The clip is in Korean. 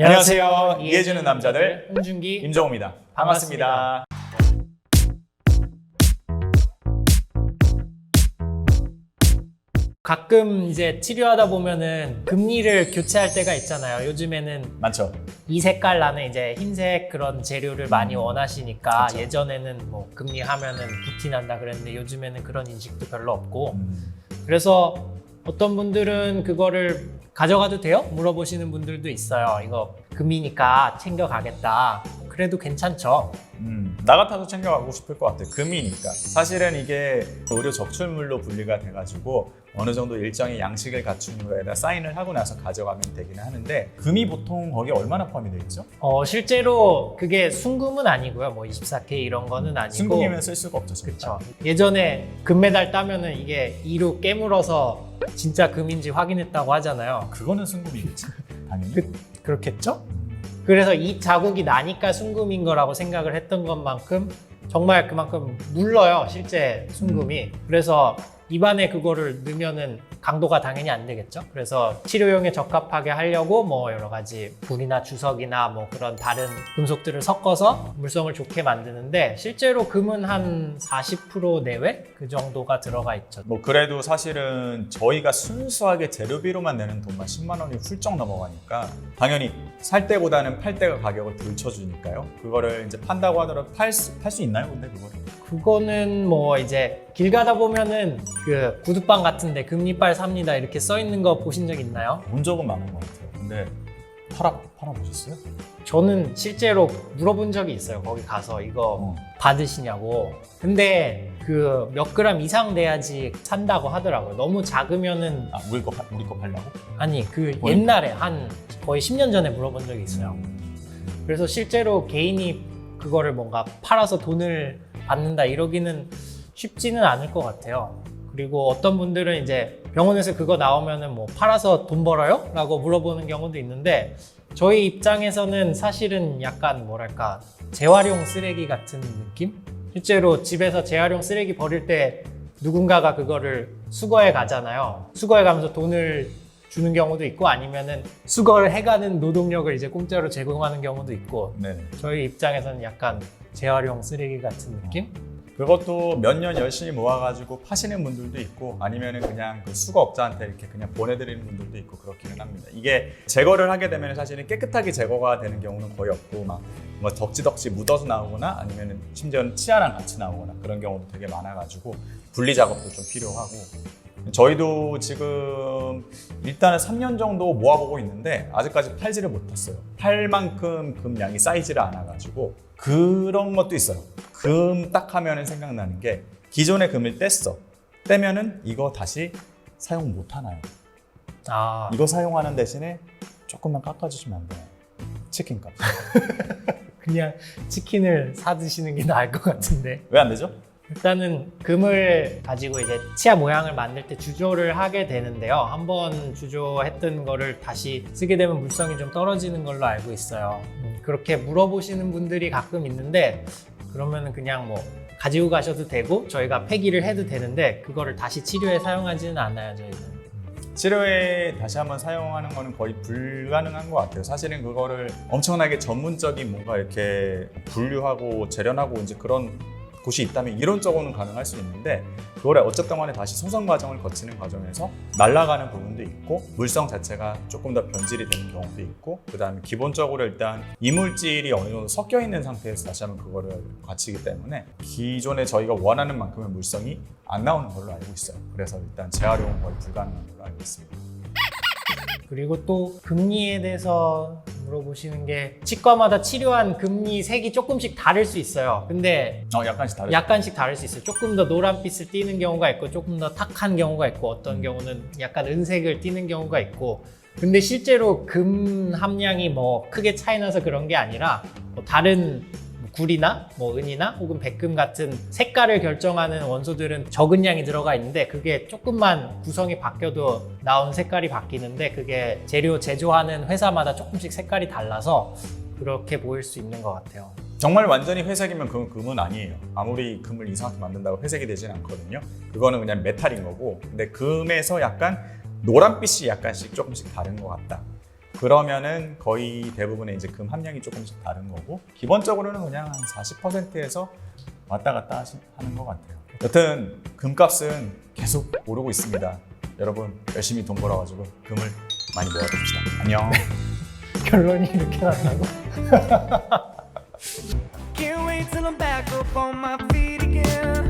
안녕하세요. 이해주는 남자들 홍준기 임정우입니다. 반갑습니다. 가끔 이제 치료하다 보면은 금리를 교체할 때가 있잖아요. 요즘에는 많죠? 이 색깔 나는 이제 흰색 그런 재료를 많이 원하시니까 그쵸. 예전에는 뭐 금리 하면은 부티 난다 그랬는데 요즘에는 그런 인식도 별로 없고 그래서 어떤 분들은 그거를 가져가도 돼요? 물어보시는 분들도 있어요. 이거 금이니까 챙겨가겠다. 그래도 괜찮죠? 나 같아도 챙겨가고 싶을 것 같아요. 금이니까. 사실은 이게 의료 적출물로 분리가 돼가지고 어느 정도 일정의 양식을 갖춘 거에다 사인을 하고 나서 가져가면 되기는 하는데 금이 보통 거기에 얼마나 포함이 되어 있죠? 실제로 그게 순금은 아니고요. 뭐 24K 이런 거는 아니고. 순금이면 쓸 수가 없죠. 그렇죠. 예전에 금메달 따면은 이게 이로 깨물어서 진짜 금인지 확인했다고 하잖아요. 그거는 순금이겠지. 당연히. 그렇겠죠? 그래서 이 자국이 나니까 순금인 거라고 생각을 했던 것만큼 정말 그만큼 물러요, 실제 순금이. 그래서 입안에 그거를 넣으면은 강도가 당연히 안 되겠죠. 그래서 치료용에 적합하게 하려고 뭐 여러 가지 불이나 주석이나 뭐 그런 다른 금속들을 섞어서 물성을 좋게 만드는데 실제로 금은 한 40% 내외 그 정도가 들어가 있죠. 뭐 그래도 사실은 저희가 순수하게 재료비로만 내는 돈만 10만 원이 훌쩍 넘어가니까 당연히 살 때보다는 팔 때가 가격을 덜 쳐주니까요. 그거를 이제 판다고 하더라도 팔 수 있나요? 근데 그거를? 그거는 뭐 이제 길 가다 보면은 그 구두방 같은데 금리빨 삽니다 이렇게 써 있는 거 보신 적 있나요? 본 적은 많은 것 같아요. 근데 팔아보셨어요? 저는 실제로 물어본 적이 있어요. 거기 가서 이거 받으시냐고. 근데 그 몇 그램 이상 돼야지 산다고 하더라고요. 너무 작으면은 우리 거 팔려고? 아니 그 옛날에 한 거의 10년 전에 물어본 적이 있어요. 그래서 실제로 개인이 그거를 뭔가 팔아서 돈을 받는다 이러기는 쉽지는 않을 것 같아요. 그리고 어떤 분들은 이제 병원에서 그거 나오면은 뭐 팔아서 돈 벌어요? 라고 물어보는 경우도 있는데 저희 입장에서는 사실은 약간 뭐랄까 재활용 쓰레기 같은 느낌? 실제로 집에서 재활용 쓰레기 버릴 때 누군가가 그거를 수거해 가잖아요. 수거해 가면서 돈을 주는 경우도 있고 아니면은 수거를 해가는 노동력을 이제 공짜로 제공하는 경우도 있고 네. 저희 입장에서는 약간 재활용 쓰레기 같은 느낌? 그것도 몇 년 열심히 모아가지고 파시는 분들도 있고 아니면은 그냥 그 수거업자한테 이렇게 그냥 보내드리는 분들도 있고 그렇기는 합니다. 이게 제거를 하게 되면 사실은 깨끗하게 제거가 되는 경우는 거의 없고 막 뭐 덕지덕지 묻어서 나오거나 아니면은 심지어는 치아랑 같이 나오거나 그런 경우도 되게 많아가지고 분리 작업도 좀 필요하고 저희도 지금 일단은 3년 정도 모아보고 있는데 아직까지 팔지를 못했어요. 팔 만큼 금 양이 쌓이지를 않아가지고 그런 것도 있어요. 금 딱 하면은 생각나는 게 기존의 금을 떼면은 이거 다시 사용 못 하나요? 이거 사용하는 대신에 조금만 깎아주시면 안 돼요? 치킨값. 그냥 치킨을 사 드시는 게 나을 것 같은데 왜 안 되죠? 일단은 금을 가지고 이제 치아 모양을 만들 때 주조를 하게 되는데요. 한번 주조했던 거를 다시 쓰게 되면 물성이 좀 떨어지는 걸로 알고 있어요. 그렇게 물어보시는 분들이 가끔 있는데 그러면은 그냥 뭐 가지고 가셔도 되고 저희가 폐기를 해도 되는데 그거를 다시 치료에 사용하지는 않아요, 저희는. 치료에 다시 한번 사용하는 거는 거의 불가능한 것 같아요. 사실은 그거를 엄청나게 전문적인 뭔가 이렇게 분류하고 재련하고 이제 그런 곳이 있다면 이론적으로는 가능할 수 있는데 그걸 어쨌든 간에 다시 소성 과정을 거치는 과정에서 날아가는 부분도 있고 물성 자체가 조금 더 변질이 되는 경우도 있고 그 다음에 기본적으로 일단 이물질이 어느 정도 섞여 있는 상태에서 다시 한번 그거를 거치기 때문에 기존에 저희가 원하는 만큼의 물성이 안 나오는 걸로 알고 있어요. 그래서 일단 재활용은 거의 불가능한 걸로 알고 있습니다. 그리고 또 금리에 대해서 물어보시는 게 치과마다 치료한 금리 색이 조금씩 다를 수 있어요. 근데 약간씩 다르죠? 약간씩 다를 수 있어요. 조금 더 노란빛을 띠는 경우가 있고 조금 더 탁한 경우가 있고 어떤 경우는 약간 은색을 띠는 경우가 있고 근데 실제로 금 함량이 뭐 크게 차이 나서 그런 게 아니라 뭐 다른 구리나 뭐 은이나 혹은 백금 같은 색깔을 결정하는 원소들은 적은 양이 들어가 있는데 그게 조금만 구성이 바뀌어도 나온 색깔이 바뀌는데 그게 재료 제조하는 회사마다 조금씩 색깔이 달라서 그렇게 보일 수 있는 것 같아요. 정말 완전히 회색이면 그건 금은 아니에요. 아무리 금을 이상하게 만든다고 회색이 되진 않거든요. 그거는 그냥 메탈인 거고 근데 금에서 약간 노란빛이 약간씩 조금씩 다른 것 같다. 그러면은 거의 대부분의 이제 금 함량이 조금씩 다른 거고 기본적으로는 그냥 한 40%에서 왔다 갔다 하는 것 같아요. 여튼 금값은 계속 오르고 있습니다. 여러분 열심히 돈 벌어가지고 금을 많이 모아둡시다. 안녕. 결론이 이렇게 난다고? Can't wait till I'm back up on my feet again.